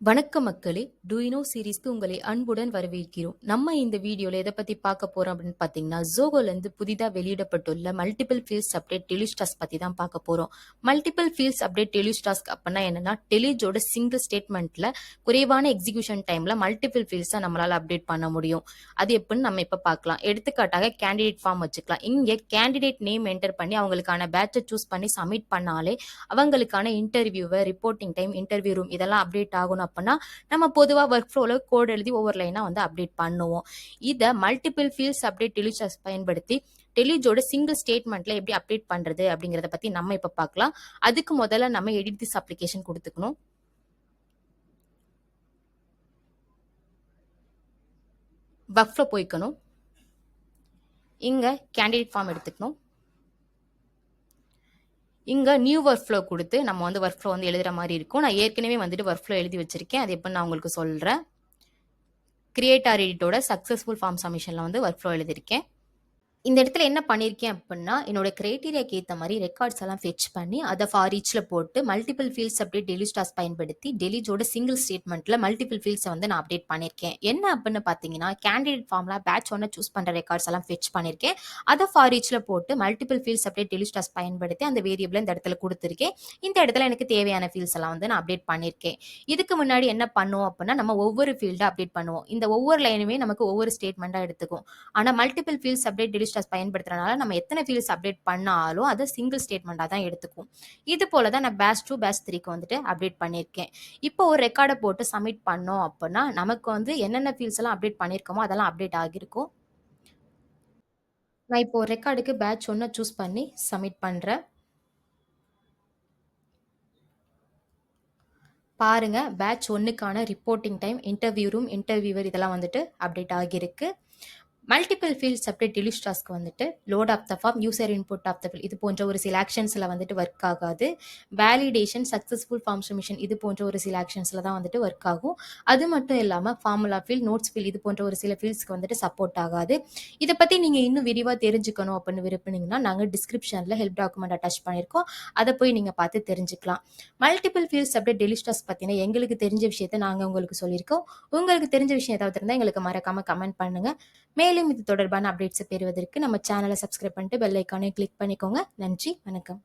வணக்கம் மக்களே! Two you know சீரிஸ்க்கு உங்களை அன்புடன் வரவேற்கிறோம். நம்ம இந்த வீடியோல எத பத்தி பார்க்க போறோம் அப்படின்னு பார்த்தீங்கன்னா, Zohoலேருந்து புதிதா வெளியிடப்பட்டுள்ள multiple fields update delish task பத்தி தான் பார்க்க போறோம். Multiple fields update delish task அப்பன்னா என்னன்னா, டெலிஜோட சிங்கிள் ஸ்டேட்மெண்ட்ல குறைவான எக்ஸிகியூஷன் டைம்ல மல்டிபிள் ஃபீல்ட்ஸ நம்மளால அப்டேட் பண்ண முடியும். அது எப்படின்னு நம்ம இப்ப பார்க்கலாம். எடுத்துக்காட்டாக கேண்டிடேட் ஃபார்ம் வச்சுக்கலாம். இங்க கேண்டிடேட் நேம் என்டர் பண்ணி அவங்களுக்கான பேட்ச சூஸ் பண்ணி சப்மிட் பண்ணாலே அவங்களுக்கான இன்டர்வியூவ, ரிப்போர்ட்டிங் டைம், இன்டர்வியூ ரூம் இதெல்லாம் அப்டேட் ஆகணும் அப்பன்னா, நம்ம பொதுவா ஒர்க் ஃப்ளோல கோட் எழுதி ஒவ்வொரு லைனா வந்து அப்டேட் பண்ணுவோம். இத மல்டிபிள் ஃபீல்ட்ஸ் அப்டேட் டெலிஷாஸ் பயன்படுத்தி டெலிஜோட சிங்கிள் ஸ்டேட்மெண்ட்ல எப்படி அப்டேட் பண்றது அப்படிங்கறத பத்தி நம்ம இப்ப பார்க்கலாம். அதுக்கு முதல்ல நம்ம எடிட் திஸ் அப்ளிகேஷன் கொடுத்துக்கணும். ஒர்க் ஃப்ளோ போய்க்கணும். இங்க கேண்டிடேட் ஃபார்ம் எடுத்துக்கணும். இங்க நியூ ஒர்க் ஃப்ளோ கொடுத்து நம்ம வந்து ஒர்க் ஃப்ளோ வந்து எழுதுற மாதிரி இருக்கும். நான் ஏற்கனவே வந்துட்டு ஒர்க் ஃப்ளோ எழுதி வச்சிருக்கேன். அது எப்படின்னு நான் உங்களுக்கு சொல்றேன். கிரியேட் ஆர் எடிட்டோட சக்சஸ்ஃபுல் ஃபார்ம் சப்மிஷன்ல வந்து ஒர்க் ஃப்ளோ எழுதியிருக்கேன். இந்த இடத்துல என்ன பண்ணியிருக்கேன் அப்படின்னா, என்னோட கிரைட்டீரியாக்கு ஏற்ற மாதிரி ரெக்கார்ட்ஸ் எல்லாம் ஃபெச் பண்ணி அதை ஃபார் ஈச்ல போட்டு multiple fields update delish task பயன்படுத்தி டெலிஜோட சிங்கிள் ஸ்டேட்மெண்ட்ல மல்டிபிள் ஃபீல்ட்ஸை வந்து நான் அப்டேட் பண்ணியிருக்கேன். என்ன அப்படின்னு பார்த்தீங்கன்னா, கேண்டிடேட் ஃபார்ம்ல பேட்ச் ஒன்று சூஸ் பண்ணுற ரெக்கார்ட்ஸ் எல்லாம் ஃபெச் பண்ணியிருக்கேன். அதை ஃபார் ஈச்ல போட்டு multiple fields update delish task பயன்படுத்தி அந்த வேரியபிள் இந்த இடத்துல கொடுத்துருக்கேன். இந்த இடத்துல எனக்கு தேவையான ஃபீல்ட்ஸ் எல்லாம் வந்து நான் அப்டேட் பண்ணியிருக்கேன். இதுக்கு முன்னாடி என்ன பண்ணுவோம் அப்படின்னா, நம்ம ஒவ்வொரு ஃபீல்டை அப்டேட் பண்ணுவோம். இந்த ஒவ்வொரு லைனுமே நமக்கு ஒவ்வொரு ஸ்டேட்மெண்ட்டாக எடுத்துக்கும். ஆனால் multiple fields update delish task பயன்படுத்துறதுனால நம்ம எத்தனை ஃபீல்ட்ஸ் அப்டேட் பண்ணாலும் அதை சிங்கிள் ஸ்டேட்மெண்ட்டாக தான் எடுத்துக்கும். இது போல தான் நான் பேட்ச் 2 பேட்ச் 3க்கு வந்துட்டு அப்டேட் பண்ணியிருக்கேன். இப்போ ஒரு ரெக்கார்டை போட்டு சப்மிட் பண்ணோம் அப்படின்னா நமக்கு வந்து என்னென்ன ஃபீல்ட்ஸ் எல்லாம் அப்டேட் பண்ணியிருக்கோமோ அதெல்லாம் அப்டேட் ஆகியிருக்கும். நான் இப்போ ரெக்கார்டுக்கு பேட்ச் 1 சூஸ் பண்ணி சப்மிட் பண்றேன். பாருங்க, பேட்ச் 1க்கான reporting time, interview room, interviewer இதெல்லாம் வந்துட்டு அப்டேட் ஆகியிருக்கு. Multiple fields update delish task வந்துட்டு load of the form, user input of the field இது போன்ற ஒரு சில ஆக்ஷன்ஸில் வந்துட்டு ஒர்க் ஆகாது. வேலிடேஷன், சக்ஸஸ்ஃபுல் ஃபார்ம் சப்மிஷன் இது போன்ற ஒரு சில ஆக்ஷன்ஸில் தான் வந்துட்டு ஒர்க் ஆகும். அது மட்டும் இல்லாமல் ஃபார்முலா ஃபீல்ட், நோட்ஸ் ஃபீல்ட் இது போன்ற ஒரு சில ஃபீல்ட்ஸ்க்கு வந்துட்டு சப்போர்ட் ஆகாது. இதை பற்றி நீங்கள் இன்னும் விரிவாக தெரிஞ்சுக்கணும் அப்படின்னு விரும்புனீங்கன்னா நாங்கள் டிஸ்கிரிப்ஷனில் ஹெல்ப் டாக்குமெண்ட் அட்டாச் பண்ணியிருக்கோம். அதை போய் நீங்கள் பார்த்து தெரிஞ்சுக்கலாம். Multiple fields update delish task பற்றின எங்களுக்கு தெரிஞ்ச விஷயத்தை நாங்கள் உங்களுக்கு சொல்லியிருக்கோம். உங்களுக்கு தெரிஞ்ச விஷயம் ஏதாவது இருந்தால் எங்களுக்கு மறக்காமல் கமெண்ட் பண்ணுங்க. மேலும் இது தொடர்பான அப்டேட்ஸை பெறுவதற்கு நம்ம சேனலை சப்ஸ்கிரைப் பண்ணிட்டு பெல் ஐக்கானை கிளிக் பண்ணிக்கோங்க. நன்றி, வணக்கம்.